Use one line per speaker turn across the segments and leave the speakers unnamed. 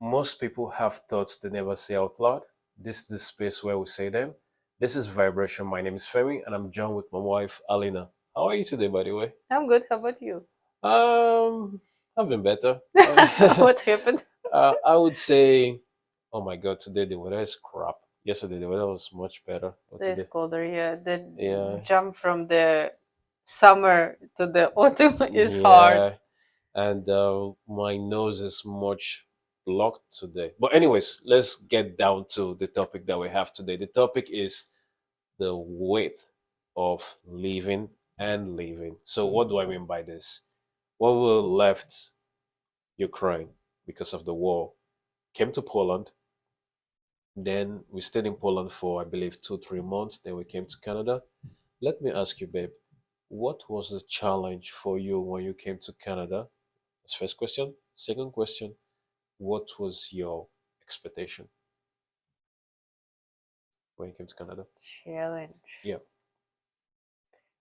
Most people have thoughts they never say out loud. This is the space where we say them. This is Vibration. My name is Femi, and I'm joined with my wife, Alina. How are you today, by the way?
I'm good. How about you?
Um, I've been better.
What happened?
I would say, oh my God, today the weather is crap. Yesterday the weather was much better, but
It's
today,
colder, yeah. The
yeah,
jump from the summer to the autumn is hard.
yeah, and my nose is much blocked today. But anyways, let's get down to the topic that we have today. The topic is the weight of living and living. So, what do I mean by this? When we left Ukraine because of the war, came to Poland. Then we stayed in Poland for, I believe, 2, 3 months. Then we came to Canada. Let me ask you, babe, what was the challenge for you when you came to Canada? That's first question. Second question, what was your expectation when you came to Canada?
Challenge.
Yeah.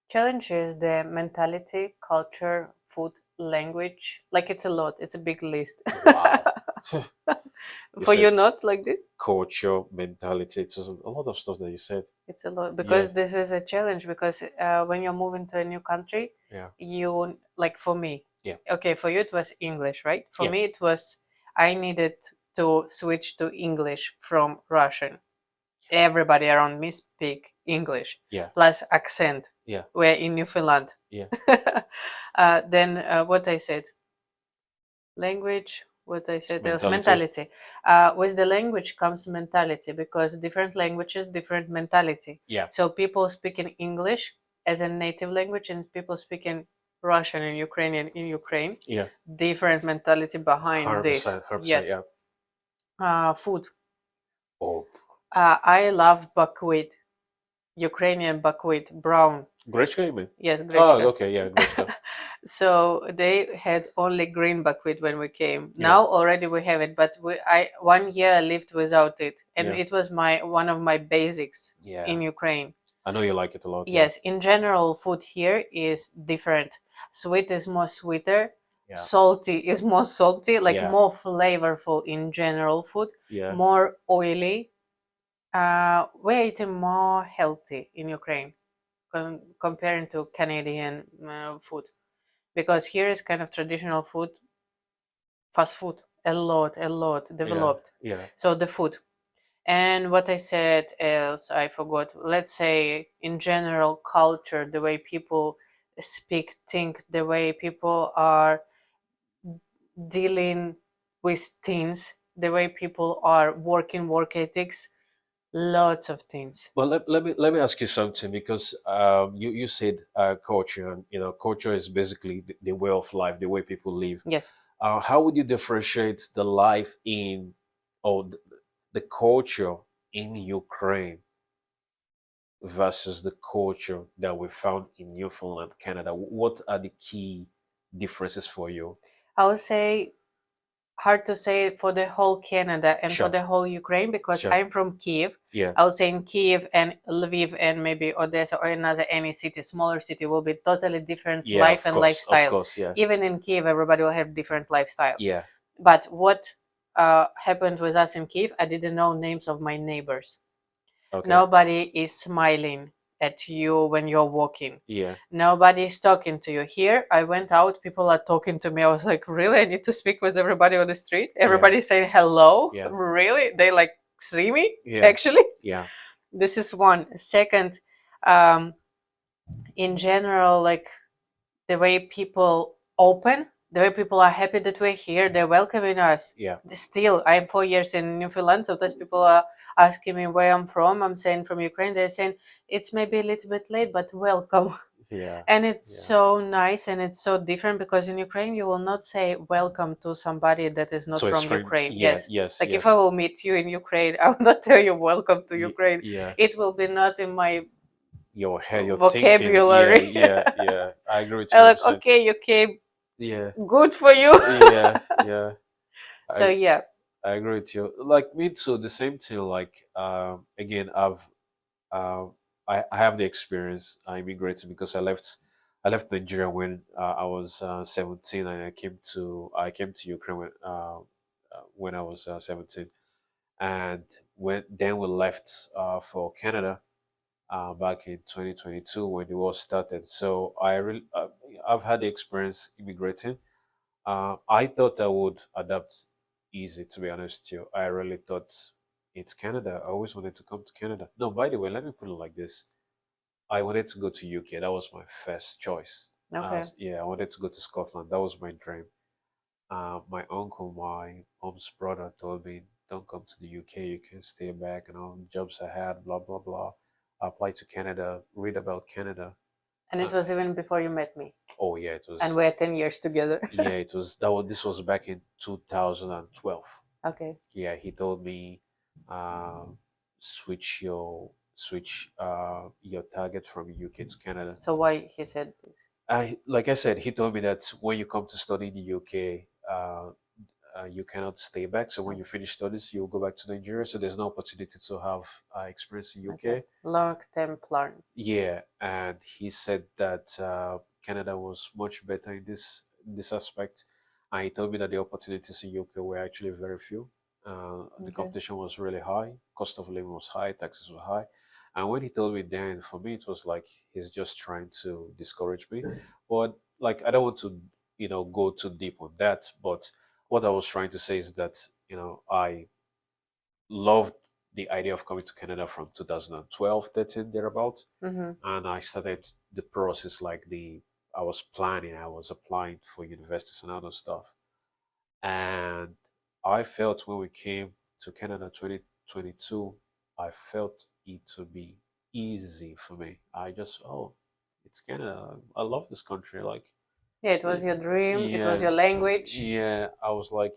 Challenge is the mentality, culture, food, language. Like it's a lot. It's a big list.
Wow. You
For
said
you, not like this?
culture, mentality. It was a lot of stuff that you said.
It's a lot
Yeah.
because this is a challenge. Because when you're moving to a new country,
Yeah.
you like for me.
Yeah.
Okay, for you it was English, right? For
Yeah.
me it was I needed to switch to English from Russian. Everybody around me speak English
Yeah.
plus accent.
Yeah.
We're in Newfoundland.
Yeah.
Then what I said, language. What I said else,
Mentality.
mentality. With the language comes mentality because different languages, different mentality.
Yeah.
So people speaking English as a native language and people speaking Russian and Ukrainian in Ukraine,
Yeah.
different mentality behind this.
100%. 100%.
Yes.
Yeah.
Food.
Oh,
I love buckwheat, Ukrainian buckwheat, brown.
Grechka, you mean?
Yes,
Oh,
grechka.
okay. Yeah, Grechka.
So they had only green buckwheat when we came.
Yeah.
Now already we have it, but I 1 year I lived without it, and
Yeah.
it was my one of my basics
Yeah.
in Ukraine.
I know you like it a lot. Yeah.
Yes, in general, food here is different. Sweet is more sweeter.
Yeah.
Salty is more salty, like
Yeah.
more flavorful in general food.
Yeah.
More oily. We're eating more healthy in Ukraine comparing to Canadian food because here is kind of traditional food, fast food, a lot
Yeah.
developed.
Yeah.
So the food. And what I said else, I forgot. Let's say in general culture, the way people speak, think, the way people are dealing with things, the way people are working, work ethics, lots of things.
Well, let me ask you something because you said culture, and culture is basically the way of life, the way people live.
Yes.
How would you differentiate the life in or the culture in Ukraine versus the culture that we found in Newfoundland, Canada? What are the key differences for you?
I would say hard to say for the whole Canada and for
Sure,
the whole Ukraine because
sure.
I'm from Kiev.
Yeah,
I would say in Kiev and Lviv and maybe Odessa or another any city, smaller city, will be totally different
yeah,
life and
of
lifestyle.
course, yeah,
Even in Kiev, everybody will have different lifestyle.
yeah.
But what happened with us in Kiev, I didn't know names of my neighbors.
Okay,
Nobody is smiling at you when you're walking.
yeah,
Nobody is talking to you. Here, I went out, people are talking to me. I was like, really? I need to speak with everybody on the street?
yeah,
Everybody saying hello?
yeah,
Really? They like see me,
yeah,
actually?
yeah.
This is one. Second, um, in general, like the way people open, the way people are happy that we're here, they're welcoming us.
Yeah.
Still, I'm 4 years in Newfoundland, sometimes people are asking me where I'm from. I'm saying from Ukraine. They're saying it's maybe a little bit late, but welcome.
Yeah,
And it's
yeah.
so nice and it's so different because in Ukraine you will not say welcome to somebody that is not
So it's
from
strange.
Ukraine.
Yeah,
Yes.
yes,
Like if I
yes.
will meet you in Ukraine, I will not tell you welcome to Ukraine.
Yeah.
It will be not in my
Your head, your thinking. Yeah,
vocabulary.
yeah, yeah. I agree with you
I'm like,
100%.
okay, you came,
Yeah,
good for you.
yeah, yeah.
So
I
yeah.
I agree with you. Like me too. The same thing. Like again, um I have the experience. I immigrated because I left Nigeria when I was 17, and I came to Ukraine when, when I was 17, and then we left for Canada back in 2022 when the war started. So I've had the experience immigrating. I thought I would adapt easy, to be honest with you. I really thought it's Canada. I always wanted to come to Canada. No, by the way, let me put it like this. I wanted to go to UK. That was my first choice.
Okay.
Yeah, I wanted to go to Scotland. That was my dream. My uncle, my mom's brother, told me, "Don't come to the UK. You can stay back. And all jobs I had, blah blah blah." I applied to Canada. Read about Canada.
And it
Uh,
was even before you met me.
oh yeah, it
And
was.
we're 10 years together.
Yeah, it was. That was. This was back in 2012.
Okay.
Yeah, he told me, uh, switch your target from UK to Canada.
So why he said this?
I Like I said, he told me that when you come to study in the UK, you cannot stay back. So when
Oh,
you finish studies, you'll go back to Nigeria. So there's no opportunity to have experience in
okay.
UK.
Long-term plan.
Yeah, and he said that Canada was much better in this aspect, and he told me that the opportunities in UK were actually very few. The
Okay.
competition was really high, cost of living was high, taxes were high, and when he told me then, for me it was like he's just trying to discourage me. But like I don't want to, go too deep on that. But what I was trying to say is that I loved the idea of coming to Canada from 2012, 13, thereabout.
Mm-hmm.
And I started the process I was planning, I was applying for universities and other stuff. And I felt when we came to Canada 2022, I felt it to be easy for me. I just, oh, it's Canada. I love this country. Like,
Yeah, it was
eh,
your dream. It was
yeah,
your language.
yeah. I was like,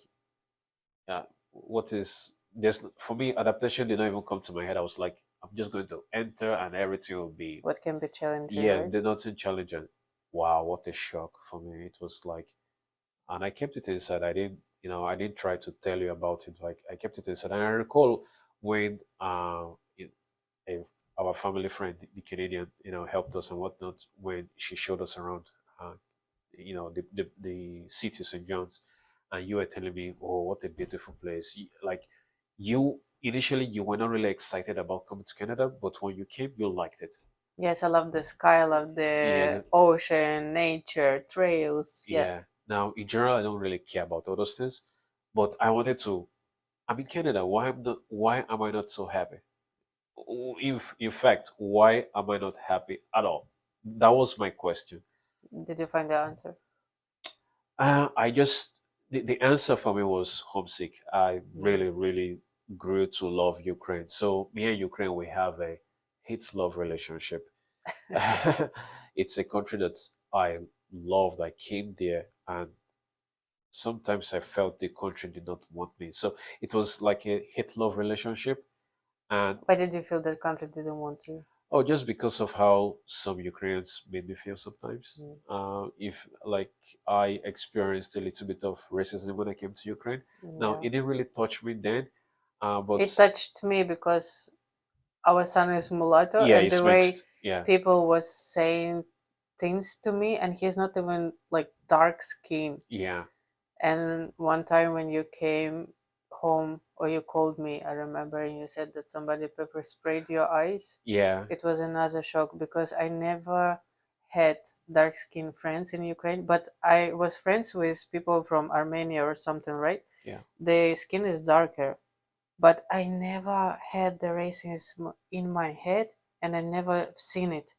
yeah, what is there's for me adaptation did not even come to my head. I was like, I'm just going to enter and everything will be,
What can be challenging,
yeah,
right?
they're nothing challenging. Wow, what a shock for me. It was like, and I kept it inside. I didn't try to tell you about it. Like I kept it inside. And I recall when a, our family friend, the Canadian, helped us and whatnot when she showed us around, uh, the city St. John's, and you were telling me, oh, what a beautiful place. Like you initially you were not really excited about coming to Canada, but when you came, you liked it.
Yes, I love the sky, I love
Yeah,
the ocean, nature, trails. Yeah.
yeah. Now, in general, I don't really care about all those things, but I wanted to. I'm in Canada. Why am I not so happy? In fact, why am I not happy at all? That was my question.
Did you find the answer?
I just the answer for me was homesick. I
Mm.
really, really grew to love Ukraine. So me and Ukraine, we have a hate-love relationship. It's a country that I loved. I came there, and sometimes I felt the country did not want me. So it was like a hate-love relationship. And
Why did you feel that country didn't want you?
oh, just because of how some Ukrainians made me feel sometimes.
Mm.
If like I experienced a little bit of racism when I came to Ukraine. Now
Yeah.
it didn't really touch me then, but
It touched me because our son is mulatto,
yeah,
and
it's
the way
mixed. Yeah,
people was saying things to me, and he's not even like dark skin.
yeah,
And one time when you came home or you called me, I remember, and you said that somebody pepper sprayed your eyes.
yeah,
It was another shock because I never had dark skinned friends in Ukraine, but I was friends with people from Armenia or something, right?
yeah.
The skin is darker, but I never had the racism in my head and I never seen it.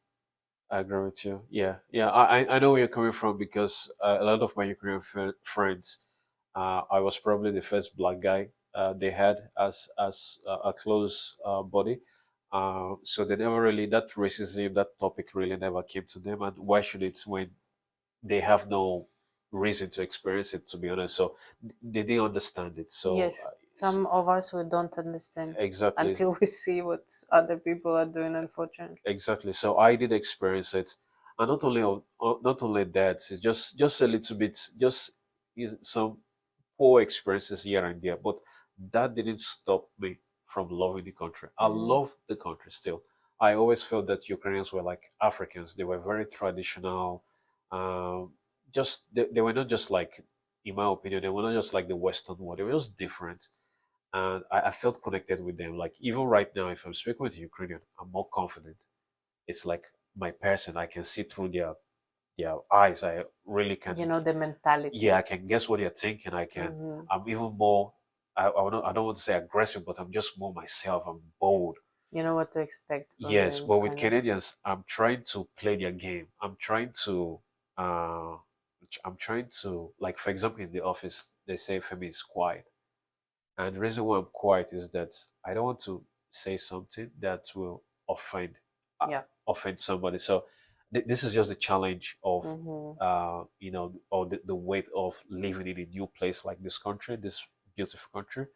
I agree with you. Yeah, yeah. I know where you're coming from because a lot of my Ukrainian friends, I was probably the first black guy they had as a close buddy. So they never really that racism, that topic really never came to them. And why should it when they have no reason to experience it? To be honest, so they didn't understand it. So
Yes, some of us we don't understand
exactly,
until we see what other people are doing, unfortunately.
exactly. So I did experience it, and not only that, it's just a little bit, just some poor experiences here and there, but that didn't stop me from loving the country. I
Mm-hmm.
love the country still. I always felt that Ukrainians were like Africans. They were very traditional. Um, they were not just like in my opinion, they were not just like the Western world. They were just different, and I felt connected with them. Like even right now, if I'm speaking with a Ukrainian, I'm more confident. It's like my person. I can see through their eyes. I really can.
You know the mentality.
Yeah, I can guess what you're thinking. I can.
Hmm.
I'm even more. I don't want to say aggressive, but I'm just more myself. I'm bold.
You know what to expect from
Yes,
them,
but with
kind of.
Canadians, I'm trying to play their game. Uh, I'm trying to, like, for example, in the office, they say Femi is quiet. And the reason why I'm quiet is that I don't want to say something that will offend, uh,
Yeah.
offend somebody. So this is just the challenge of,
Hmm.
or the weight of living in a new place like this country, this beautiful country.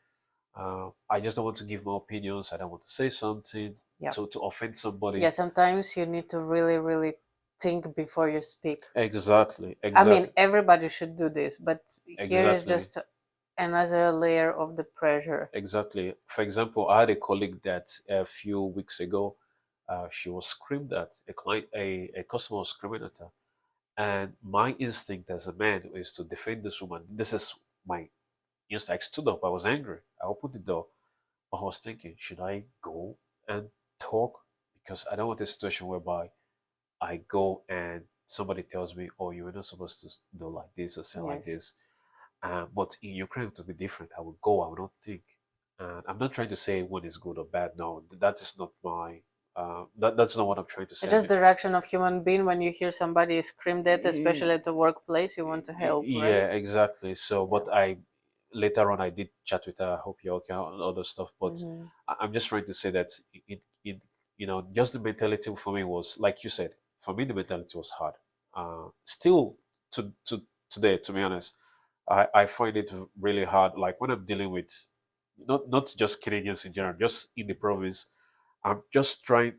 I just don't want to give my opinions. I don't want to say something
Yeah.
to offend somebody.
Yeah, sometimes you need to really, really think before you speak.
Exactly,
I mean,
exactly,
everybody should do this, but here is
exactly,
just another layer of the pressure.
exactly. For example, I had a colleague that a few weeks ago, she was screamed at. A customer was screaming at her, and my instinct as a man is to defend this woman. This is my instinct. I stood up. I was angry. I opened the door. I was thinking, should I go and talk? Because I don't want a situation whereby I go and somebody tells me, "Oh, you were not supposed to do like this or say like
Yes.
this." But in Ukraine, it will be different. I will go. I will not think. And I'm not trying to say one is good or bad. No, that is not my. That's not what I'm trying to
It's
say.
just the reaction of human being when you hear somebody scream that, especially at the workplace, you want to help, right?
Yeah, exactly. So,
Yeah.
but I later on I did chat with her. I hope you're okay and other stuff. But
Hmm.
I'm just trying to say that it just the mentality for me was like you said. For me, the mentality was hard. Still to today, to be honest, I find it really hard. Like when I'm dealing with not just Canadians in general, just in the province, I'm just trying.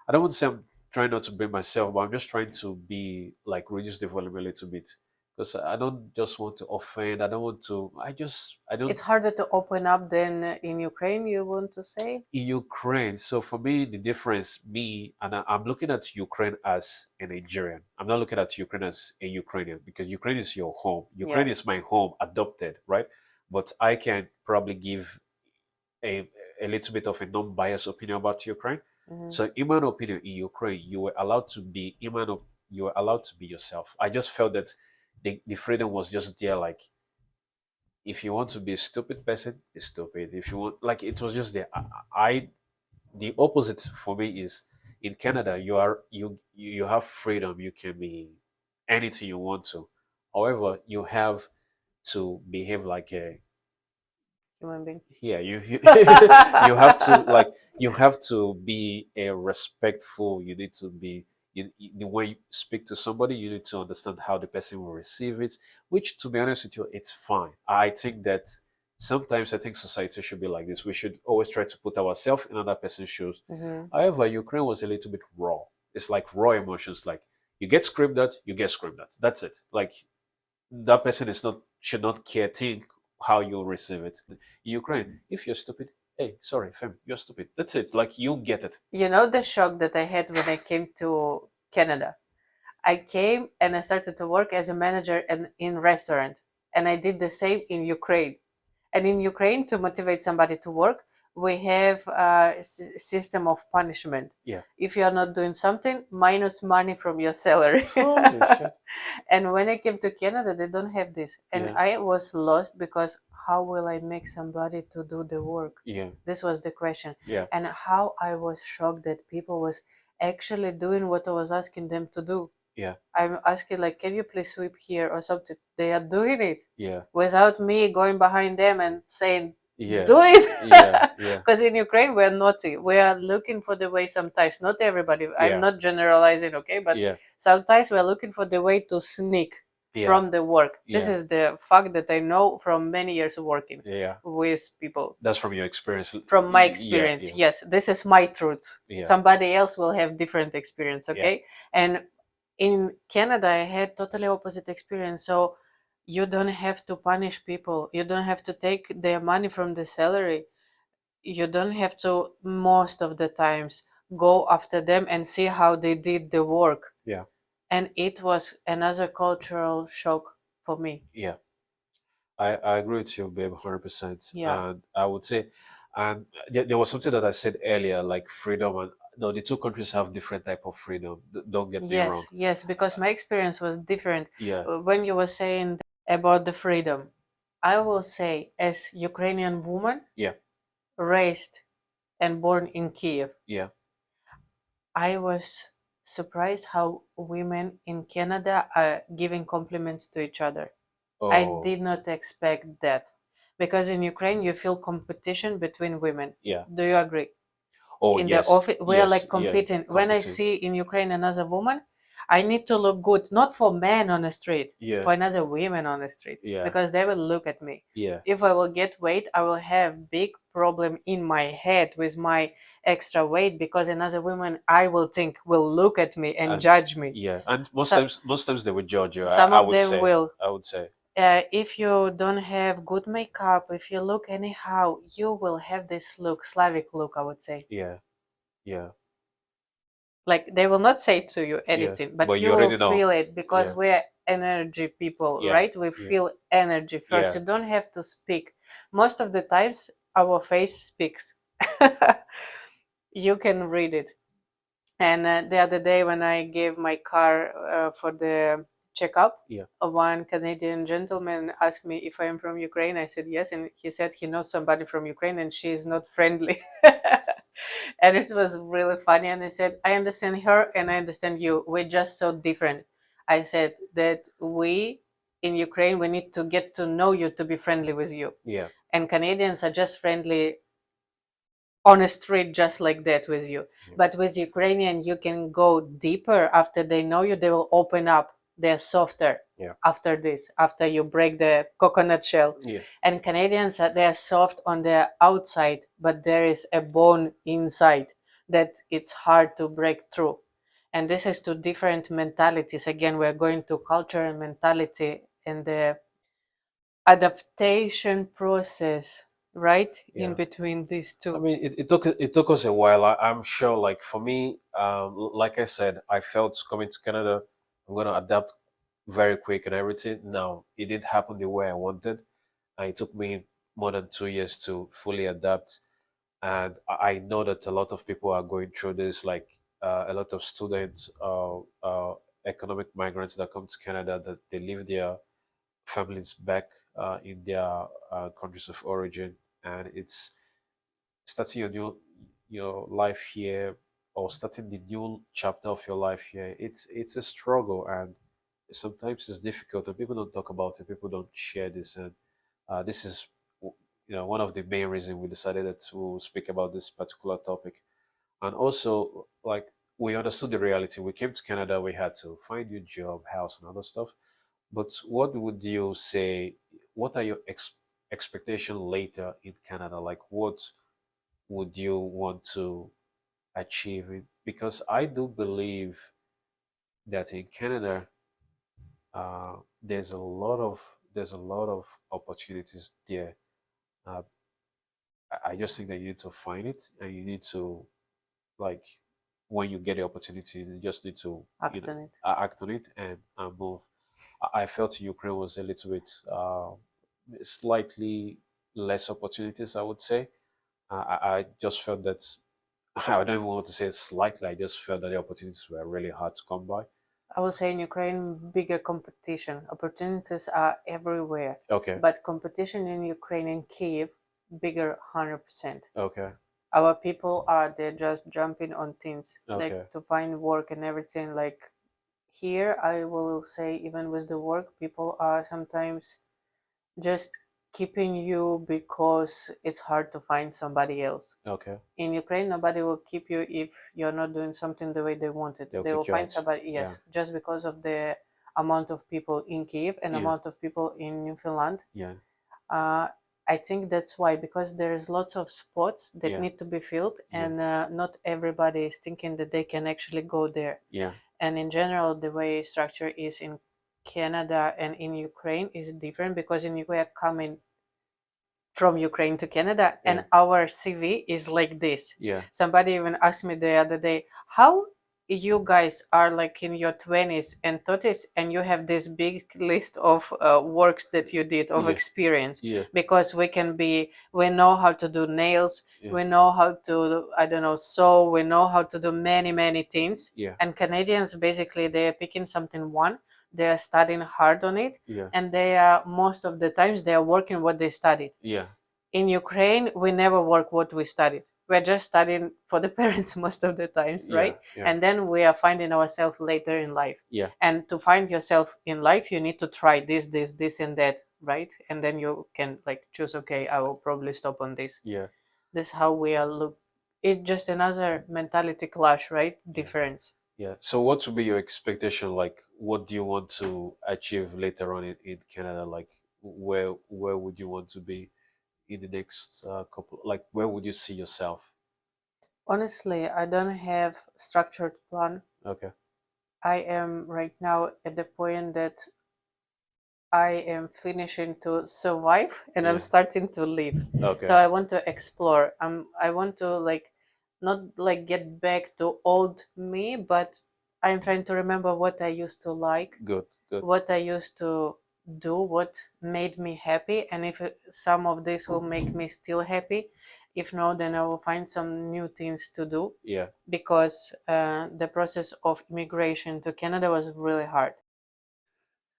I don't want to say I'm trying not to blame myself, but I'm just trying to be like reduce the volume a little bit because I don't just want to offend. I don't want to. I don't
It's harder to open up than in Ukraine, you want to say?
in Ukraine. So for me, the difference, I'm looking at Ukraine as a Nigerian. I'm not looking at Ukraine as a Ukrainian because Ukraine is your home.
Yeah.
Ukraine is my home, adopted, right? But I can probably give a, a little bit of a non-biased opinion about Ukraine.
Hmm.
So, in my opinion, in Ukraine, you were allowed to be yourself. I just felt that the freedom was just there. Like, if you want to be a stupid person, be stupid. If you want, like, it was just there. The opposite for me is in Canada. You have freedom. You can be anything you want to. However, you have to behave like a
Human being.
yeah you have to like you have to be a respectful. You need to be the way you speak to somebody, you need to understand how the person will receive it, which to be honest with you, it's fine. I think that sometimes I think society should be like this. We should always try to put ourselves in another person's shoes.
Hmm.
However, Ukraine was a little bit raw. It's like raw emotions. Like you get screamed at, you get screamed at, that's it. Like that person is not should not care think how you receive it. In Ukraine, if you're stupid, hey, sorry, fam, you're stupid. That's it. Like you get it.
You know the shock that I had when I came to Canada? I came and I started to work as a manager in restaurant, and I did the same in Ukraine. And in Ukraine, to motivate somebody to work, we have a system of punishment.
Yeah.
If you are not doing something, minus money from your salary.
Holy shit.
And when I came to Canada, they don't have this, and
Yeah.
I was lost because how will I make somebody to do the work?
Yeah.
This was the question,
Yeah.
and how I was shocked that people was actually doing what I was asking them to do.
Yeah.
I'm asking like, can you please sweep here or something? They are doing it
Yeah.
without me going behind them and saying,
Yeah.
do it.
Yeah. Yeah.
Because in Ukraine we're naughty. We are looking for the way sometimes. Not everybody. I'm
Yeah.
not generalizing, okay, but
Yeah.
sometimes we're looking for the way to sneak
Yeah.
from the work. This
Yeah.
is the fact that I know from many years of working
Yeah.
with people.
That's from your experience.
From my
Yeah.
experience,
Yeah.
yes, this is my truth.
Yeah.
Somebody else will have different experience,
Yeah.
okay? And in Canada, I had totally opposite experience. So you don't have to punish people. You don't have to take their money from the salary. You don't have to, most of the times, go after them and see how they did the work.
Yeah.
And it was another cultural shock for me.
Yeah. I agree with you, babe, 100%.
Yeah.
And I would say, and there was something that I said earlier, like freedom, and no, the two countries have different type of freedom. Don't get me wrong.
Yes, yes, because my experience was different.
Yeah,
When you were saying about the freedom, I will say, as Ukrainian woman
yeah,
raised and born in Kiev,
yeah.
I was surprised how women in Canada are giving compliments to each other. I
Oh,
did not expect that because in Ukraine you feel competition between women.
yeah.
Do you agree?
Oh,
In the
yes,
office we're
yes,
like
yeah.
competing. When I
Competing.
see in Ukraine another woman, I need to look good, not for men on the street,
Yeah,
for another women on the street,
yeah,
because they will look at me.
yeah.
If I will get weight, I will have big problem in my head with my extra weight, because another woman I will think will look at me and
And
judge me.
yeah, and
So,
most times they would judge you.
some
I
of
would
them
say,
will.
I would say,
If you don't have good makeup, if you look anyhow, you will have this look, Slavic look, I would say.
yeah, yeah,
Like they will not say to you
yeah.
anything,
But
but
you
you will
already know.
feel it because
Yeah,
we're energy people,
yeah,
right? We
yeah,
feel energy first.
yeah,
You don't have to speak. Most of the times, our face speaks. You can read it. And the other day, when I gave my car for the checkup,
yeah.
one Canadian gentleman asked me if I am from Ukraine. I said yes, and he said he knows somebody from Ukraine, and she is not friendly. And it was really funny. And I said, I understand her, and I understand you. We're just so different. I said that we in Ukraine we need to get to know you to be friendly with you,
Yeah,
and Canadians are just friendly on a street just like that with you.
yeah,
But with Ukrainian, you can go deeper. After they know you, they will open up. They're softer
yeah,
after this, after you break the coconut shell.
yeah,
And Canadians, they're soft on the outside, but there is a bone inside that it's hard to break through. And this is two different mentalities. Again, we're going to culture and mentality and the adaptation process, right? In
yeah.
between these
I
two.
mean, it took us a while. I'm sure. Like for me, like I said, I felt coming to Canada, I'm gonna adapt very quick and everything. Now, it didn't happen the way I wanted, and it took me more than 2 years to fully adapt. And I know that a lot of people are going through this. Like a lot of students, economic migrants that come to Canada, that they leave their families back in their countries of origin, and it's starting your life here, or starting the new chapter of your life here. It's a struggle, and sometimes it's difficult, and people don't talk about it, people don't share this. And this is one of the main reasons we decided to speak about this particular topic. And also, like, we understood the reality. We came to Canada, we had to find your job, house, and other stuff. But what would you say, what are your expectation later in Canada? Like, what would you want to achieve it? Because I do believe that in Canada, there's a lot of opportunities there. Uh, I just think that you need to find it, and you need to, like, when you get the opportunity, you just need to
Act on it.
act on it and move. I felt Ukraine was a little bit slightly less opportunities, I would say. I just felt that I don't even want to say slightly. I just felt that the opportunities were really hard to come by.
I would say in Ukraine, bigger competition. Opportunities are everywhere,
Okay,
but competition in Ukraine and Kiev, bigger 100%.
okay,
Our people are they're just jumping on things like
okay,
to find work and everything. Like here, I will say even with the work, people are sometimes just keeping you because it's hard to find somebody else.
okay.
In Ukraine, nobody will keep you if you're not doing something the way they want it.
They'll
They will
kick you
find
out.
somebody,
Yeah,
yes, just because of the amount of people in Kiev and
yeah,
amount of people in Newfoundland.
yeah,
Uh, I think that's why, because there's lots of spots that
yeah,
need to be filled,
yeah,
and not everybody is thinking that they can actually go there.
yeah,
And in general, the way structure is in Canada and in Ukraine is different, because in Ukraine, we're coming from Ukraine to Canada,
yeah,
and our CV is like this.
yeah,
Somebody even asked me the other day, how? you guys are like in your 20s and 30s and you have this big list of works that you did of
Yeah,
experience,
yeah,
because we know how to do nails,
yeah,
we know how to, I don't know, sew, we know how to do many many things.
yeah,
And Canadians basically they are picking something one, they are studying hard on it,
yeah,
and they are most of the times they are working what they studied.
yeah,
In Ukraine, we never work what we studied. We're just studying for the parents most of the times,
yeah,
right?
yeah,
And then we are finding ourselves later in life.
yeah,
And to find yourself in life, you need to try this, and that, right? And then you can like choose, okay, I will probably stop on this.
yeah,
This is how we are look. It's just another mentality clash, right?
yeah.
Difference.
Yeah. So what would be your expectation? Like, what do you want to achieve later on in Canada? Like, where would you want to be in the next couple? Like, where would you see yourself?
Honestly, I don't have structured plan.
Okay.
I am right now at the point that I am finishing to survive and I'm
Yeah.
starting to live. So
Okay.
I want to explore. I want to like not like get back to old me, but I'm trying to remember what I used to like,
Good. Good.
what I used to do, what made me happy, and if some of this will make me still happy. If not, then I will find some new things to do,
Yeah.
because the process of immigration to Canada was really hard.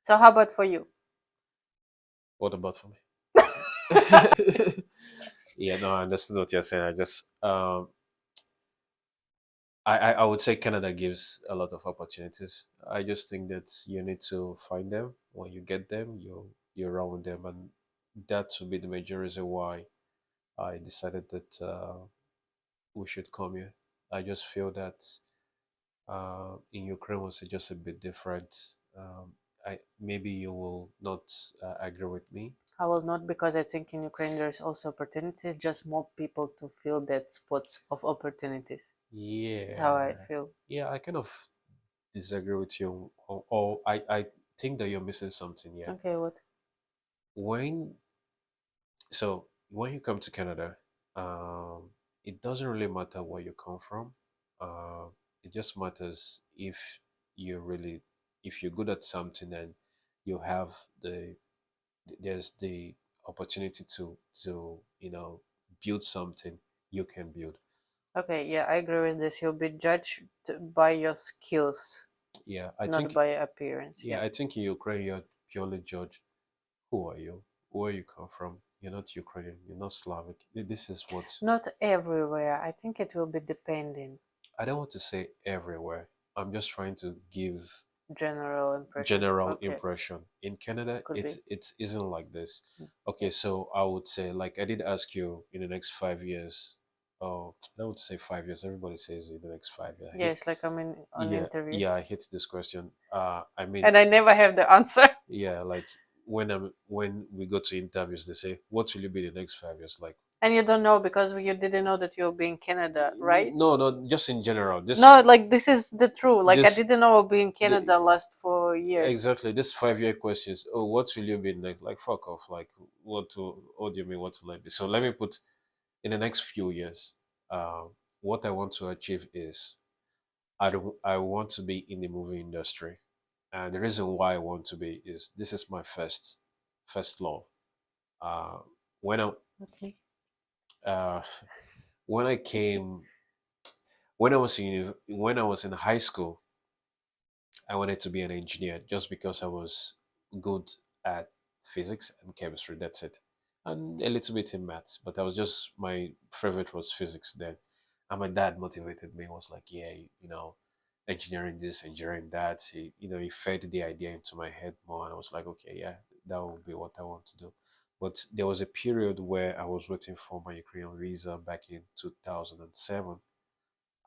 So how about for you?
What about for me? Yeah. No, I understand what you're saying. I just I would say Canada gives a lot of opportunities. I just think that you need to find them. When you get them, you run with them, and that would be the major reason why I decided that we should come here. I just feel that in Ukraine was just a bit different. I maybe you will not agree with me.
I will not, because I think in Ukraine there's also opportunities, just more people to fill that spots of opportunities. That's how I
Yeah,
feel.
yeah, I kind of disagree with you. Or I think that you're missing something. Yeah,
Okay, what?
when when you come to Canada, um, it doesn't really matter where you come from. Uh, it just matters if you really, if you're good at something and you have there's the opportunity to build something you can build.
Okay, yeah, I agree with this. You'll be judged by your skills,
Yeah, I
not
think
by appearance.
yeah,
Yeah.
I think in Ukraine you're purely judged. Who are you? Where you come from? You're not Ukrainian. You're not Slavic. This is what
Not everywhere. I think it will be depending.
I don't want to say everywhere. I'm just trying to give
General impression.
general
Okay,
impression. In Canada,
could be.
it isn't like this.
Mm.
Okay, so I would say, like I did ask you, in the next 5 years. Oh, I would say 5 years. Everybody says in the next 5 years.
Yeah, it's like I'm in an
Yeah,
interview.
yeah. I hate this question. I mean,
And I never have the answer.
yeah, like when we go to interviews, they say, "What will you be the next 5 years?" Like,
And you don't know because you didn't know that you'll be in Canada, right?
no, no, just in general.
No, like this is the truth. Like I
This,
didn't know I'll be in
the,
Canada last 4 years.
exactly this 5 year questions. Oh, what will you be next? Like, fuck off. Like, what do you mean? What will I be? So let me put in the next few years. What I want to achieve is I want to be in the movie industry, and the reason why I want to be is this is my first love. Uh, when I
Okay.
uh, when I came when I was in high school, I wanted to be an engineer just because I was good at physics and chemistry. That's it, and a little bit in maths. But I was just my favorite was physics then, and my dad motivated me. He was like, "Yeah, engineering this, engineering that." He fed the idea into my head more, and I was like, "Okay, yeah, that would be what I want to do." But there was a period where I was waiting for my Ukrainian visa back in 2007.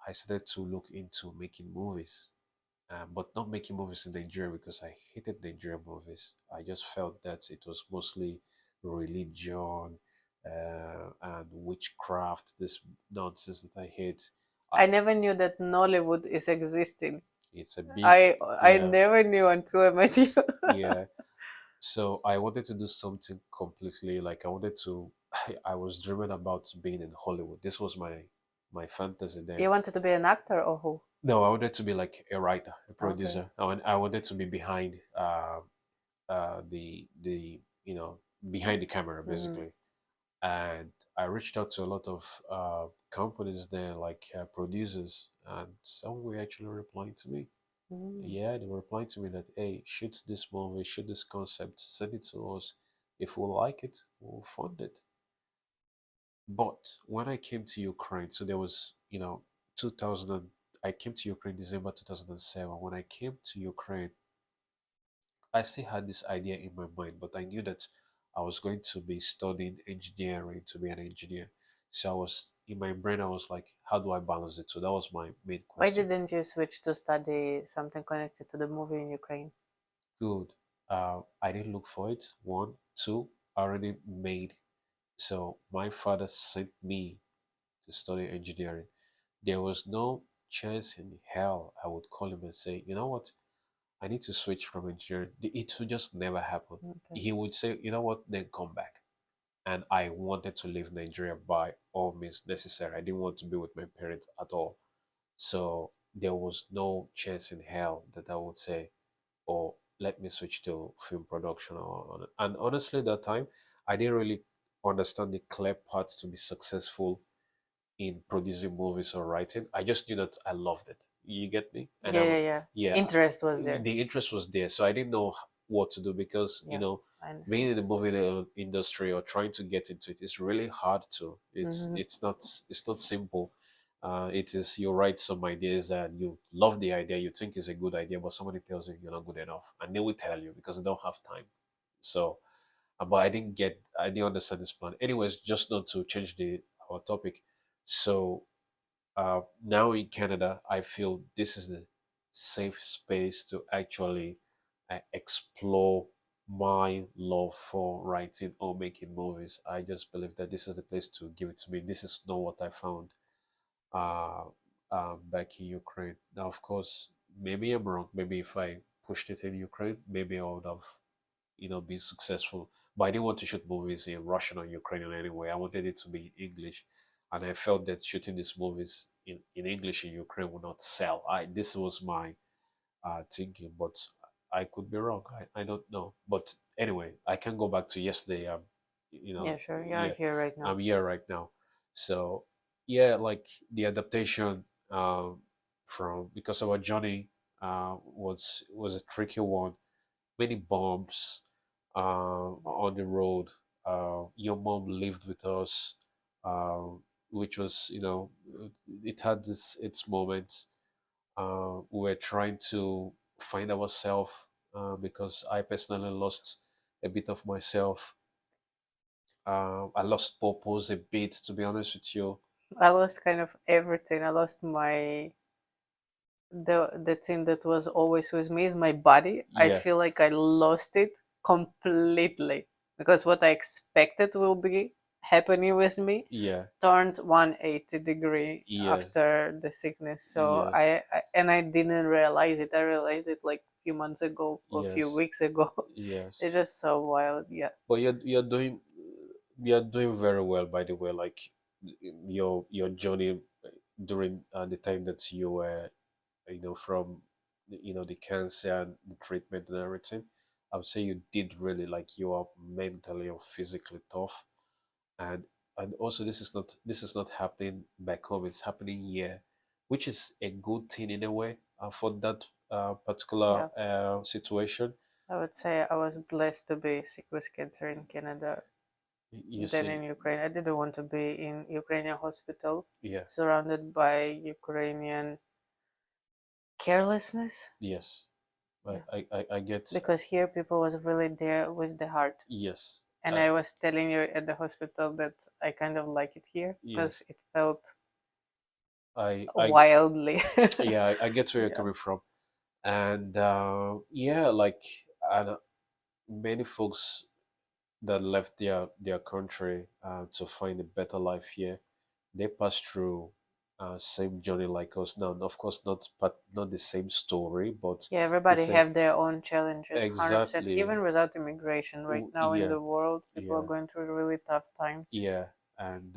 I started to look into making movies, but not making movies in Nigeria because I hated Nigerian movies. I just felt that it was mostly religion and witchcraft, this nonsense that I hate. I,
I never knew that Nollywood is existing.
it's a big,
I
yeah,
never knew until I met you.
yeah. So I wanted to do something completely like I wanted to. I was dreaming about being in Hollywood. This was my my fantasy then.
You wanted to be an actor or who?
No, I wanted to be like a writer, a
Okay.
producer. I wanted to be behind the behind the camera
Mm-hmm.
basically. And I reached out to a lot of companies there, like producers, and some were actually replying to me.
Mm.
Yeah, they were replying to me that, hey, shoot this movie, shoot this concept, send it to us. If we like it, we'll fund it. But when I came to Ukraine, so there was, 2000, I came to Ukraine December 2007. When I came to Ukraine, I still had this idea in my mind, but I knew that I was going to be studying engineering to be an engineer. So I was, in my brain, I was like, how do I balance it? So that was my main
Why
question.
didn't you switch to study something connected to the movie in Ukraine?
Good. I didn't look for it. One, two, I already made. So my father sent me to study engineering. There was no chance in hell I would call him and say, you know what, I need to switch from engineering. It would just never happen.
Okay.
He would say, you know what, then come back. And I wanted to leave Nigeria by all means necessary. I didn't want to be with my parents at all. So there was no chance in hell that I would say, or let me switch to film production. And honestly, that time, I didn't really understand the clear path to be successful in producing movies or writing. I just knew that I loved it. You get me? And
Yeah, yeah, yeah.
yeah,
Interest was there.
the interest was there. So I didn't know what to do because,
Yeah, I
being
understand.
in the movie industry or trying to get into it is really hard to.
Hmm.
It's not simple. It is you write some ideas and you love the idea, you think is a good idea, but somebody tells you you're not good enough, and they will tell you because they don't have time. So, but I didn't understand this plan. Anyways, just not to change the our topic. So now in Canada, I feel this is the safe space to actually explore my love for writing or making movies. I just believe that this is the place to give it to me. This is not what I found uh, back in Ukraine. Now, of course, maybe I'm wrong. Maybe if I pushed it in Ukraine, maybe I would have be successful. But I didn't want to shoot movies in Russian or Ukrainian anyway. I wanted it to be in English, and I felt that shooting these movies in English in Ukraine would not sell. I This was my thinking, but I could be wrong. I don't know. But anyway, I can go back to yesterday.
Yeah, sure. You're
Yeah,
here right now.
I'm here right now. So yeah, like the adaptation from because our journey was a tricky one, many bumps on the road. Your mom lived with us, uh, which was, it had its moments. We were trying to find ourselves because I personally lost a bit of myself. I lost purpose a bit, to be honest with you.
I lost kind of everything. I lost my the thing that was always with me is my body. I
Yeah,
feel like I lost it completely because what I expected will be happening with me
yeah,
turned 180-degree
yes,
after the sickness. So
yes,
I didn't realize it. I realized it like a few months ago or a few
yes,
weeks ago.
yes.
It's just so wild. Yeah.
But you're doing very well, by the way. Like your journey during the time that you were, from the cancer and the treatment and everything. I would say you did really, like, you are mentally or physically tough, and also this is not happening back home. It's happening here, which is a good thing in a way for that particular
Yeah.
situation.
I would say I was blessed to be sick with cancer in Canada
You
than
see,
in Ukraine. I didn't want to be in Ukrainian hospital
yeah,
surrounded by Ukrainian carelessness.
yes,
Yeah.
I get,
Because here people was really there with the heart.
yes,
And I was telling you at the hospital that I kind of like it here because
yes,
it felt
I
wildly.
yeah, I get where you're
Yeah.
coming from, and yeah, like, and many folks that left their country to find a better life here, they pass through same journey like us. Now, of course, not the same story, but
Yeah,
the
everybody
same.
have their own challenges, 100%.
Exactly.
Even without immigration, right now in
Yeah,
the world, people are
yeah,
going through really tough times.
yeah, and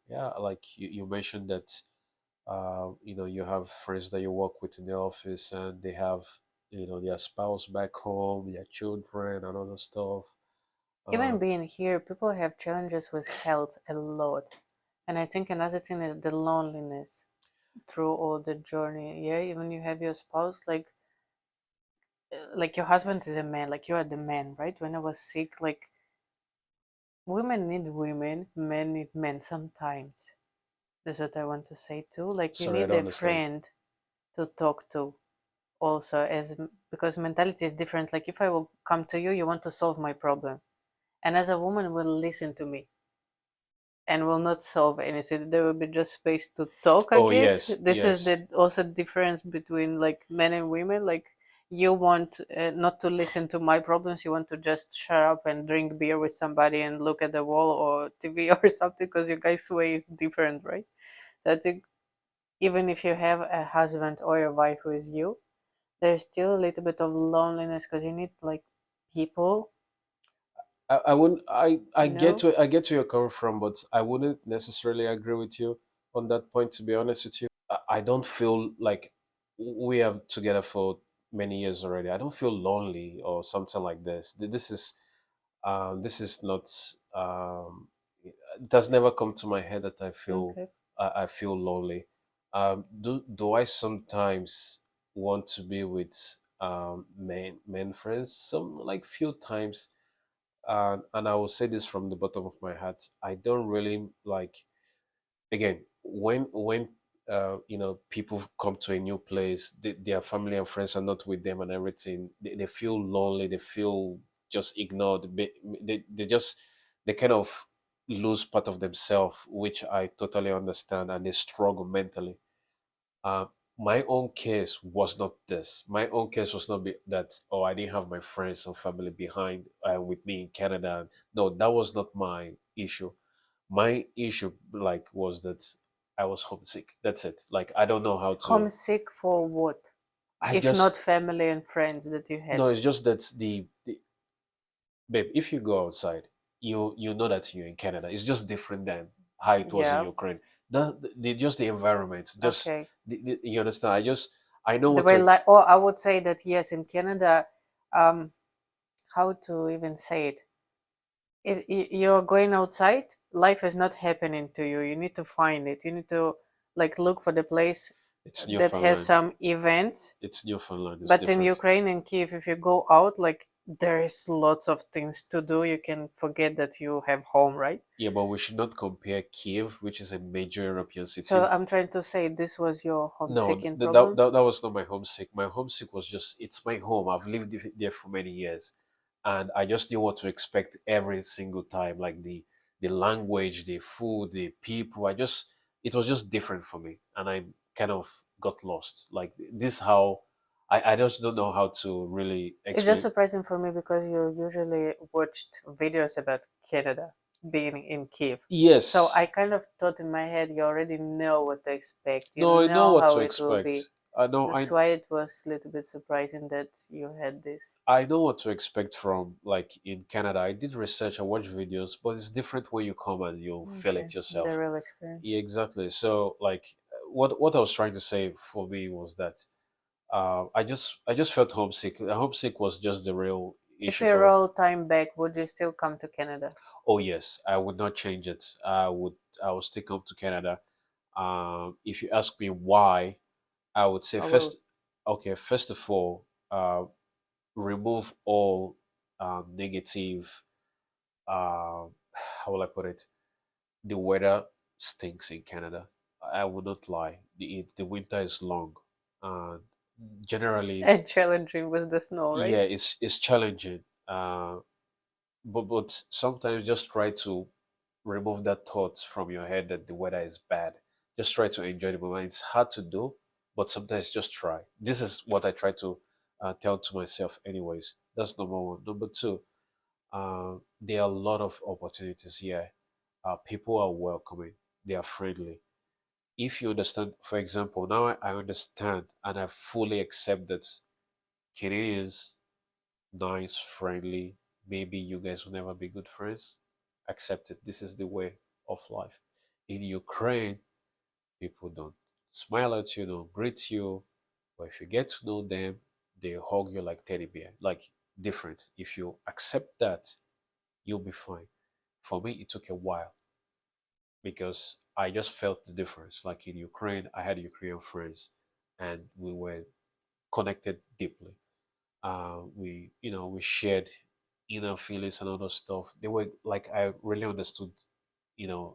yeah, like you mentioned that. You have friends that you work with in the office, and they have their spouse back home, their children, and other stuff. Uh,
Even being here, people have challenges with health a lot. And I think another thing is the loneliness through all the journey. Yeah, even you have your spouse, like your husband is a man, like you are the man, right? When I was sick, like women need women, men need men sometimes. That's what I want to say too. Like you
Sorry, I
need
don't
a
understand.
friend to talk to also, as because mentality is different. Like if I will come to you, you want to solve my problem, and as a woman will listen to me and will not solve anything. There will be just space to talk, I
Oh
guess.
yes,
This is
yes.
the also difference between like men and women. Like you want not to listen to my problems, you want to just shut up and drink beer with somebody and look at the wall or TV or something, because your guys way is different, right? So I think even if you have a husband or a wife with you, there's still a little bit of loneliness because you need like people,
I wouldn't. I
you
get
know.
where you're coming from, but I wouldn't necessarily agree with you on that point. To be honest with you, I don't feel like we are together for many years already. I don't feel lonely or something like this. This is not. It does never come to my head that
Okay.
I feel lonely. Do I sometimes want to be with men friends? Some like few times, and I will say this from the bottom of my heart. I don't really like, again, when people come to a new place, their family and friends are not with them and everything. They feel lonely. They feel just ignored. They kind of lose part of themselves, which I totally understand, and they struggle mentally. uh, my own case was not this. My own case was not that, oh, I didn't have my friends and family behind with me in Canada. No, that was not my issue. My issue, like, was that I was homesick. That's it. Like, I don't know how to.
Homesick for what?
I
If not
just
family and friends that you
No.
had.
It's just that babe. If you go outside, you know that you're in Canada. It's just different than how it was in
Yeah.
Ukraine. Just the environment. Just
Okay.
you understand. I know
The
what
way,
to.
like, or I would say that yes, in Canada, um, how to even say it? You're going outside, life is not happening to you. You need to find it. You need to like look for the place
It's
that has
Newfoundland.
some events.
It's Newfoundland. It's
But in
different.
Ukraine and Kiev, if you go out, like there is lots of things to do. You can forget that you have home, right?
Yeah, but we should not compare Kiev, which is a major European
So
city.
I'm trying to say this was your
No,
homesick problem.
that was not my homesick. My homesick was just, it's my home. I've lived there for many years, and I just knew what to expect every single time. Like the language, the food, the people. It was just different for me, and I kind of got lost. Like this, how I just don't know how to really
It's just
explain.
surprising for me because you usually watched videos about Canada being in Kiev. So
Yes,
I kind of thought in my head you already know what to expect. You
no, I know
know
what
how
to
it will be.
expect. I know
That's why it was a little bit surprising that you had this.
I know what to expect from, like, in Canada. I did research, I watched videos, but it's different when you come and you feel
Okay,
it
the
yourself.
real experience.
Yeah, exactly. So, like, what I was trying to say for me was that I just felt homesick. Homesick was just the real
If
issue
you
for me.
roll time back, would you still come to Canada?
Oh yes, I would not change it. I would still come to Canada. If you ask me why, I would say
I will.
first. Okay, first of all, remove all negative, how will I put it? The weather stinks in Canada. I will not lie. The winter is long, and generally,
And challenging with the snow, right?
yeah, it's challenging. But sometimes just try to remove that thought from your head that the weather is bad. Just try to enjoy the moment. It's hard to do, but sometimes just try. This is what I try to tell to myself, anyways. That's number one. Number two, there are a lot of opportunities here. People are welcoming, they are friendly. If you understand, for example, now I understand and I fully accept that Canadians, nice, friendly, maybe you guys will never be good friends. Accept it. This is the way of life. In Ukraine, people don't. smile at you, they'll greet you. But if you get to know them, they hug you like teddy bear, like different. If you accept that, you'll be fine. For me, it took a while because I just felt the difference. Like in Ukraine, I had Ukrainian friends, and we were connected deeply. We shared inner feelings and other stuff. They were like I really understood.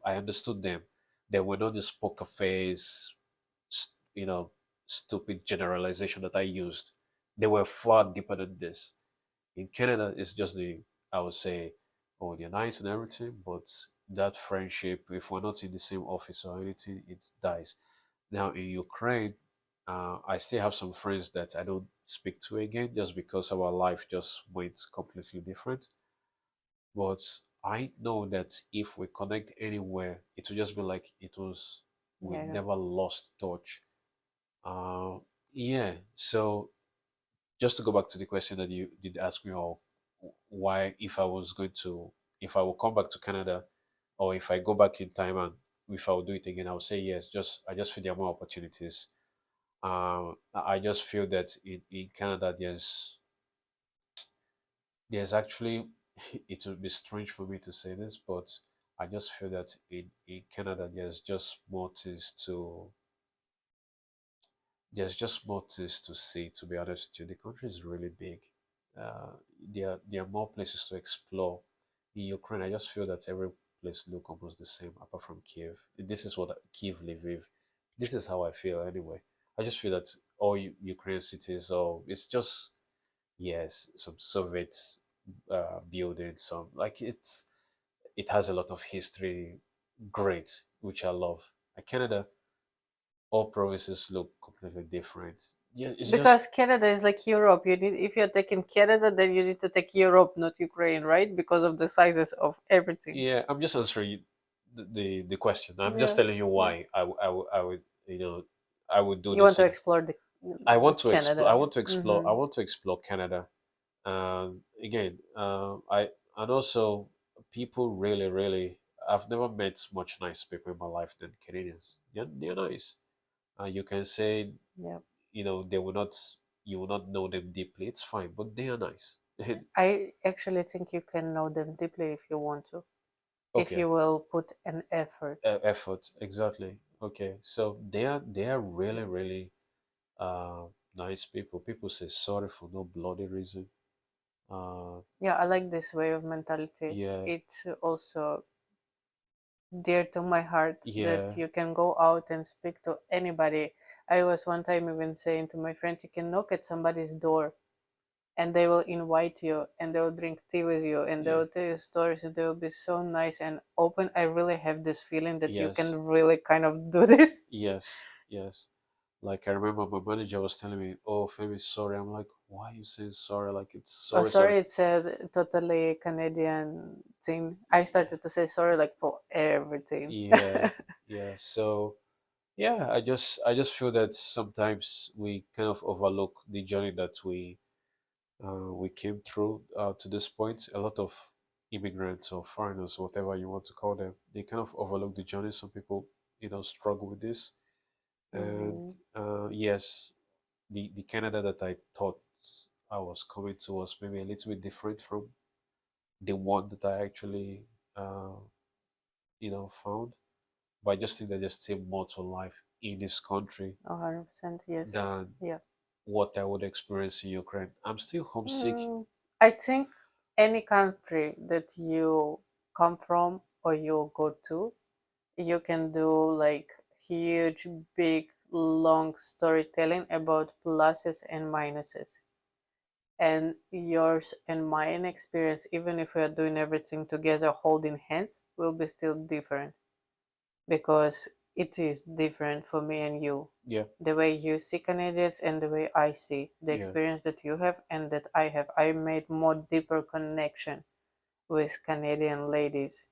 I understood them. They were not this poker face, s- you know, stupid generalization that I used. They were far deeper than this. In Canada, it's just I would say, oh, they're nice and everything, but that friendship, if we're not in the same office or anything, it dies. Now in Ukraine, I still have some friends that I don't speak to again just because our life just went completely different. But I know that if we connect anywhere, it will just be like it was, we
Yeah.
never lost touch. Uh, yeah. So just to go back to the question that you did ask me, or why, if I was going to, if I will come back to Canada, or if I go back in time and if I will do it again, I would say yes. I just feel there are more opportunities. I just feel that in Canada there's actually it would be strange for me to say this, but I just feel that in Canada there's just more things to see, to be honest with you. The country is really big. Uh, there are more places to explore. In Ukraine, I just feel that every place look almost the same, apart from Kiev. This is what Kiev, Lviv. This is how I feel anyway. I just feel that all Ukrainian cities, or it's just yes, some Soviet buildings, some like it has a lot of history, great, which I love. Canada, all provinces look completely different. Yeah, it's just
Because Canada is like Europe. You need if you're taking Canada, then you need to take Europe, not Ukraine, right? Because of the sizes of everything.
yeah. I'm just answering the question. I'm just
Yeah,
telling you
yeah.
why I would I would do
You want
this
to
in.
explore the
I want to explore. I
Canada.
want to explore. I
Hmm.
want to explore Canada. Again, I and also people really, really. I've never met much nice people in my life than Canadians. They're nice. You can say
Yeah.
they will not. You will not know them deeply. It's fine, but they are nice.
I actually think you can know them deeply if you want to, if
Okay.
you will put an effort.
Effort exactly. Okay, so they are really, really uh nice people. People say sorry for no bloody reason. uh
Yeah, I like this way of mentality.
yeah,
It's also dear to my heart that
yeah,
you can go out and speak to anybody. I was one time even saying to my friend, you can knock at somebody's door and they will invite you and they will drink tea with you and they
yeah,
will tell you stories and they will be so nice and open. I really have this feeling that you
yes,
can really kind of do this.
yes, yes. Like I remember my manager was telling me, "Oh, Femi, sorry." I'm like, "Why are you saying sorry? Like it's
Oh,
sorry, sorry."
sorry, it's a totally Canadian thing. I
Yeah,
started to say sorry like for everything.
yeah, yeah. So yeah, I just feel that sometimes we kind of overlook the journey that we came through to this point. A lot of immigrants or foreigners, whatever you want to call them, they kind of overlook the journey. Some people, struggle with this. And
Hmm.
yes, the Canada that I thought I was coming to was maybe a little bit different from the one that I actually, uh, found. But I just think that there's still more to life in this country
100%, yes.
than
Yeah.
what I would experience in Ukraine. I'm still homesick.
Mm, I think any country that you come from or you go to, you can do like huge, big, long storytelling about pluses and minuses. And yours and mine experience, even if we are doing everything together, holding hands, will be still different because it is different for me and you.
Yeah,
The way you see Canadians and the way I see the
yeah,
experience that you have and that I have. I made more deeper connection with Canadian ladies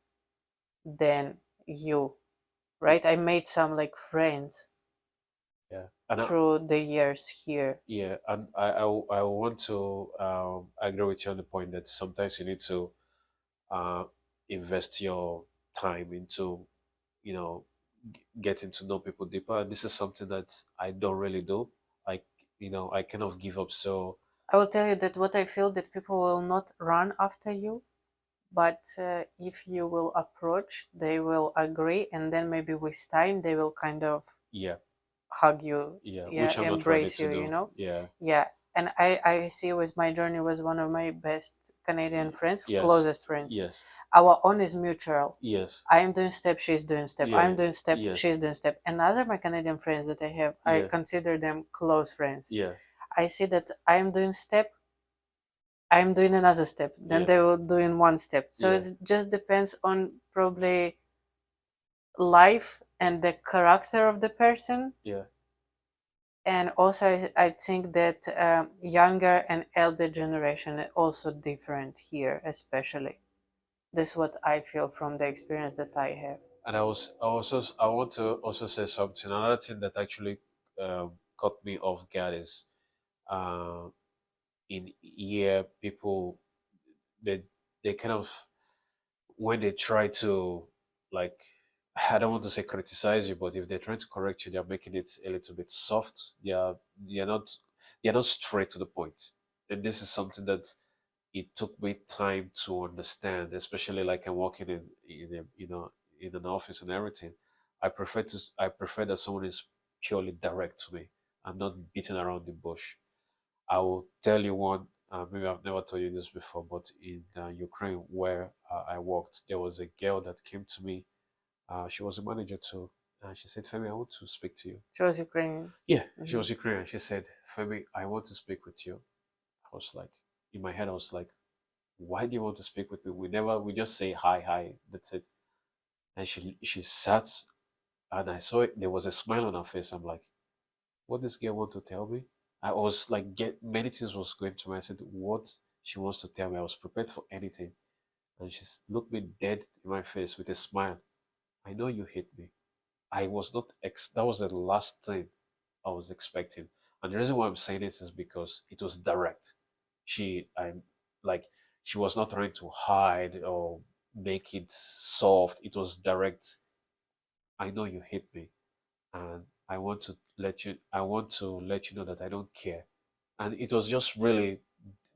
than you,
y-
right? I made some like friends
yeah. And
through the years here.
yeah, and I want to agree with you on the point that sometimes you need to, uh, invest your time into, you know, getting to know people deeper. And this is something that I don't really do. I, I kind of give up. So
I will tell you that what I feel that people will not run after you, but if you will approach, they will agree, and then maybe with time they will kind of
yeah,
hug you,
yeah,
yeah,
which I'm not ready
embrace
to
you, you
do.
know.
Yeah,
Yeah, and I see with my journey was one of my best Canadian friends,
yes,
closest friends.
yes,
Our own is mutual.
yes,
I am doing step, she's doing step. I'm
yeah,
doing step, she's
yes,
doing step. And other my Canadian friends that I have, I
yeah,
consider them close friends.
yeah,
I see that I am doing step, I'm doing another step, then
yeah,
they will doing one step. So
yeah,
it just depends on probably life and the character of the person.
yeah.
And also I think that younger and elder generation are also different here, especially. This is what I feel from the experience that I have.
And I want to also say something. Another thing that actually caught me off guard is uh, in here people they they kind of when they try to like I don't want to say criticize you, but if they're trying to correct you, they're making it a little bit soft. They're not they're not straight to the point. And this is something that it took me time to understand, especially like I'm working in a, in an office and everything. I prefer that someone is purely direct to me and not beating around the bush. I will tell you one. Maybe I've never told you this before, but in Ukraine, where I worked, there was a girl that came to me. She was a manager too. She said, "Femi, I want to speak to you."
She was Ukrainian.
Yeah, she
Hmm.
was Ukrainian. She said, "Femi, I want to speak with you." I was like, in my head, I was like, "Why do you want to speak with me? We just say hi, hi. That's it." And she sat, and I saw it. There was a smile on her face. I'm like, what this girl want to tell me? I was like, get many things was going to me. I said, what she wants to tell me. I was prepared for anything, and she looked me dead in my face with a smile. I know you hate me. I was not. That was the last thing I was expecting, and the reason why I'm saying this is because it was direct. I'm like, she was not trying to hide or make it soft. It was direct. I know you hate me, and I want to let you know that I don't care. And it was just really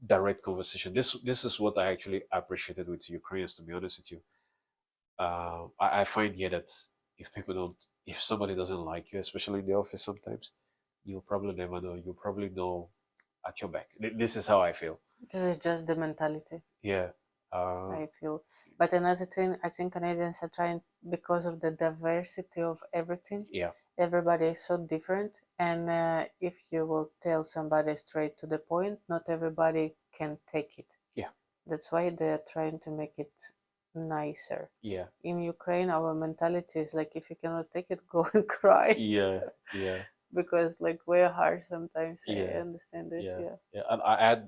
direct conversation. This is what I actually appreciated with Ukrainians, to be honest with you. I find here that if somebody doesn't like you, especially in the office, sometimes you'll probably never know. You'll probably know at your back. This is how I feel.
This is just the mentality,
Yeah. Uh,
I feel. But another thing, I think Canadians are trying, because of the diversity of everything,
yeah.
everybody is so different. And if you will tell somebody straight to the point, not everybody can take it.
Yeah.
That's why they're trying to make it nicer.
Yeah.
In Ukraine, our mentality is like, if you cannot take it, go and cry.
Yeah. Yeah.
Because like we're harsh sometimes. I
Yeah.
understand this,
Yeah.
yeah.
Yeah. And I had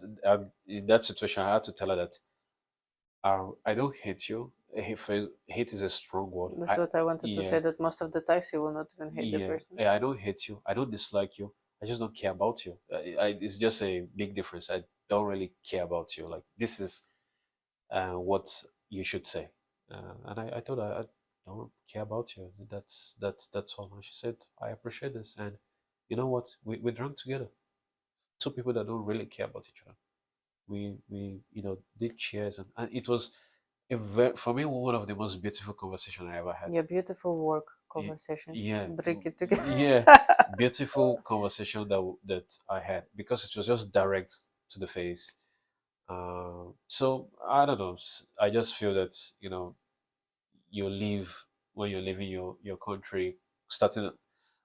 in that situation, I had to tell her that I don't hate you. Hate is a strong word.
That's what I wanted to
Yeah,
say, that most of the times you will not even hate the
yeah,
person.
yeah. I don't hate you. I don't dislike you. I just don't care about you. It's just a big difference. I don't really care about you. Like this is what you should say. And I told her I don't care about you. That's all. And she said I appreciate this. And you know what? We drank together. Two people that don't really care about each other. We did cheers and it was for me one of the most beautiful conversation I ever had.
Yeah, beautiful work
Y-
conversation.
Yeah,
Drink it together.
yeah, beautiful conversation that I had because it was just direct to the face. So I don't know. I just feel that you live when you're leaving your country, starting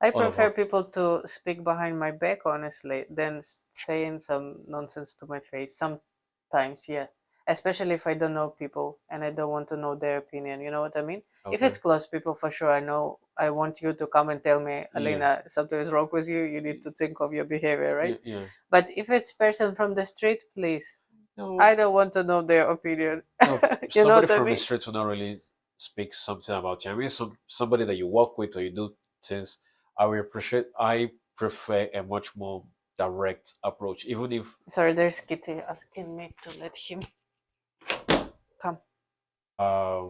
I
all over.
prefer people to speak behind my back, honestly, than saying some nonsense to my face. Sometimes, yeah. Especially if I don't know people and I don't want to know their opinion. You know what I mean? If
Okay.
it's close people, for sure, I know I want you to come and tell me,
Yeah.
Alina, something is wrong with you. You need to think of your behavior, right?
Yeah. Yeah.
But if it's person from the street, please,
No.
I don't want to know their opinion.
No.
You know
Somebody
what I
from the
mean?
street will not really speak something about you. I mean, somebody that you work with or you do things. I prefer a much more direct approach, even if
Sorry, there's Kitty asking me to let him come.
uh,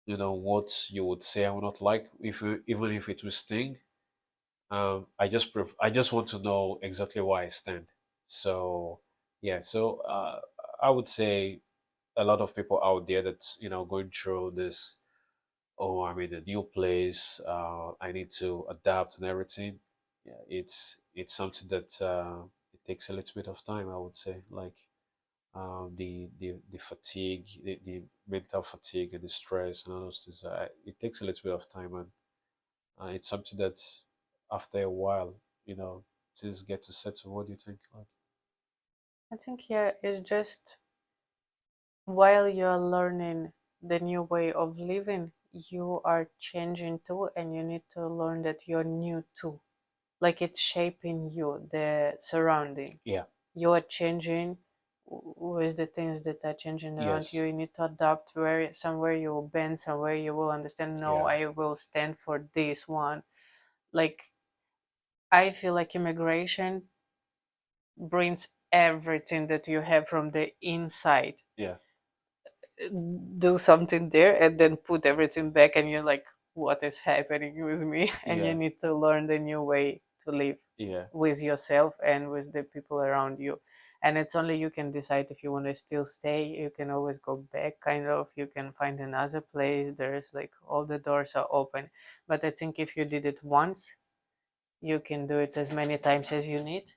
what you would say I would not like, if even if it will sting. I just want to know exactly where I stand. So yeah, so I would say a lot of people out there that going through this. Oh, I'm in a new place. I need to adapt and everything. Yeah, it's something that it takes a little bit of time. I would say, like the fatigue, the mental fatigue and the stress and all those things. It takes a little bit of time, and it's something that after a while, things get to settle. What do you think? Like,
I think, yeah, it's just while you're learning the new way of living, you are changing too, and you need to learn that you're new too. Like it's shaping you, the surrounding.
yeah,
You are changing with the things that are changing around you.
yes,
You need to adapt where somewhere you will bend, somewhere you will understand, no,
yeah,
I will stand for this one. Like I feel like immigration brings everything that you have from the inside,
yeah,
do something there and then put everything back, and you're like, what is happening with me? And you
yeah,
need to learn the new way to live
yeah,
with yourself and with the people around you. And it's only you can decide if you want to still stay. You can always go back, kind of. You can find another place. There's like all the doors are open. But I think if you did it once, you can do it as many times as you need.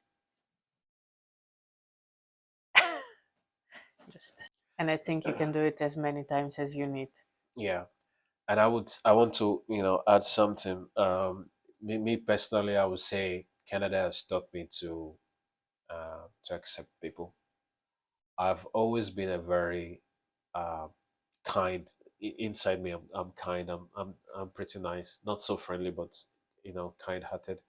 Just and I think you can do it as many times as you need.
yeah. And I want to add something. Me personally, I would say Canada has taught me to accept people. I've always been a very uh, kind. Inside me, I'm kind. I'm pretty nice. Not so friendly, but kind-hearted.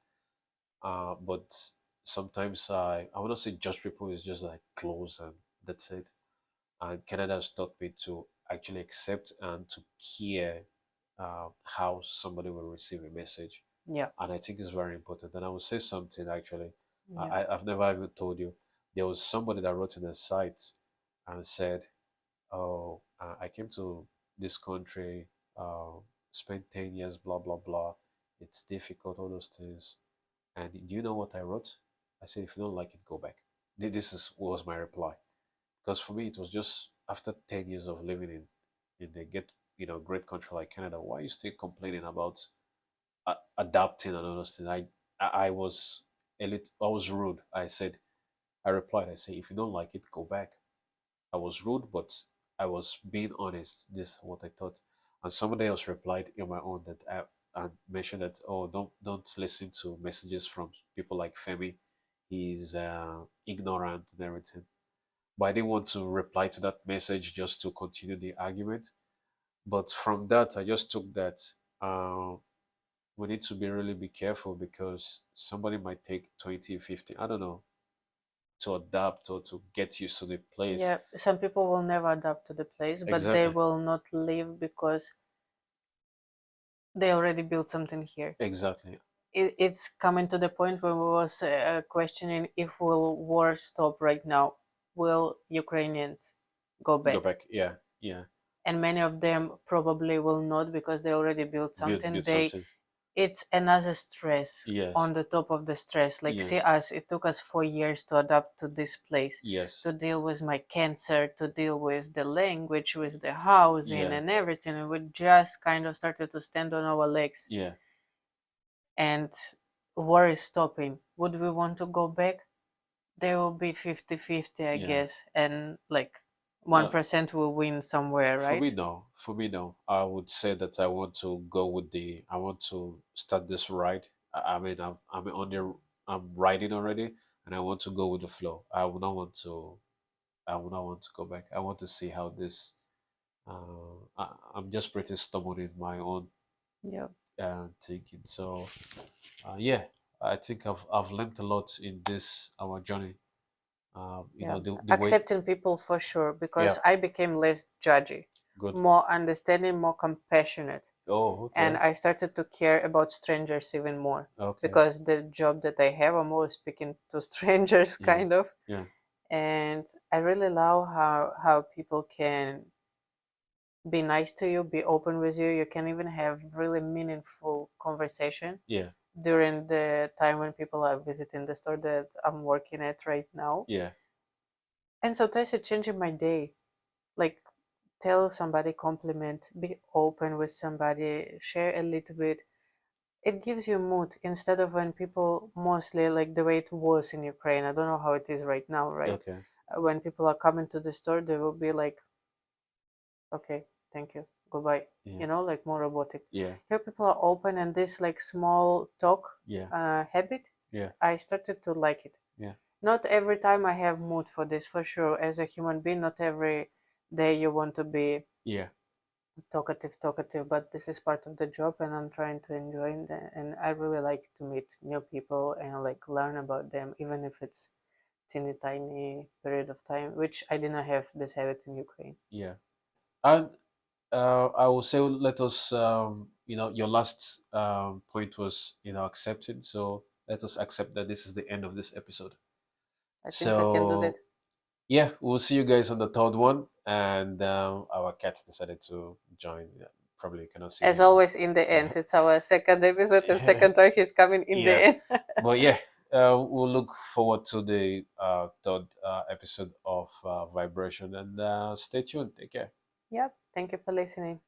But sometimes I want to say judge people is just like close and that's it. And Canada has taught me to actually accept and to care how somebody will receive a message.
Yeah,
And I think it's very important. And I will say something actually.
yeah,
I've never even told you. There was somebody that wrote in the site and said, "Oh, I came to this country, uh, spent 10 years, blah blah blah. It's difficult, all those things." And do you know what I wrote? I said, "If you don't like it, go back." This is was my reply, because for me it was just after 10 years of living in the great country like Canada. Why are you still complaining about adapting and all those things? I was I was rude. I replied. I say, if you don't like it, go back. I was rude, but I was being honest. This is what I thought. And somebody else replied in my own that and mentioned that, oh, don't listen to messages from people like Femi. He's ignorant and everything. But I didn't want to reply to that message just to continue the argument. But from that, I just took that uh, we need to be really be careful, because somebody might take 20, 50, I don't know, to adapt or to get used to the place.
yeah. Some people will never adapt to the place, but they
Exactly.
will not leave because they already built something here.
Exactly.
It's coming to the point where we was questioning if will war stop right now. Will Ukrainians go
Go
back?
back. Yeah. Yeah.
And many of them probably will not because they already built something.
Build
They
something.
It's another stress
Yes.
on the top of the stress. Like see
Yes.
us, it took us 4 years to adapt to this place,
Yes.
to deal with my cancer, to deal with the language, with the housing
Yeah.
and everything. And we just kind of started to stand on our legs,
Yeah.
and war is stopping. Would we want to go back? There will be 50-50, I
Yeah.
guess, and like
No,
1% will win somewhere,
for me,
right?
no. For me, no. I would say that I want to go with I want to start this ride. I mean, I'm on the, I'm riding already, and I want to go with the flow. I would not want to. I would not want to go back. I want to see how this. I'm just pretty stubborn in my own
Yeah.
thinking. So, yeah, I think I've learned a lot in this our journey.
Yeah,
The way.
accepting people for sure,
Yeah.
because I became less judgy,
Good.
more understanding, more compassionate,
Oh,
and
okay.
I started to care about strangers even more,
Okay.
because the job that I have, I'm always speaking to strangers,
Yeah.
kind of,
Yeah.
and I really love how people can be nice to you, be open with you. You can even have really meaningful conversation
Yeah.
during the time when people are visiting the store that I'm working at right now.
Yeah.
And sometimes it changes my day. Like tell somebody compliment, be open with somebody, share a little bit. It gives you mood instead of when people mostly like the way it was in Ukraine. I don't know how it is right now, right?
Okay.
When people are coming to the store, they will be like, okay, thank you, goodbye.
Yeah.
You know, like more robotic.
Yeah.
Here people are open, and this like small talk
Yeah.
habit,
Yeah.
I started to like it.
Yeah.
Not every time I have mood for this, for sure. As a human being, not every day you want to be
Yeah.
talkative, but this is part of the job, and I'm trying to enjoy it. And I really like to meet new people and like learn about them, even if it's teeny tiny period of time, which I didn't have this habit in Ukraine.
Yeah. And I will say, let us, your last point was, accepted. So let us accept that this is the end of this episode.
I think I can do that.
So yeah, we'll see you guys on the third one. And our cat decided to join. Yeah, probably you cannot see
As
him.
always, in the end, it's our second episode, and second time he's coming in the
Yeah,
end.
but yeah, we'll look forward to the third episode of Vibration, and stay tuned. Take care.
Yep. Thank you for listening.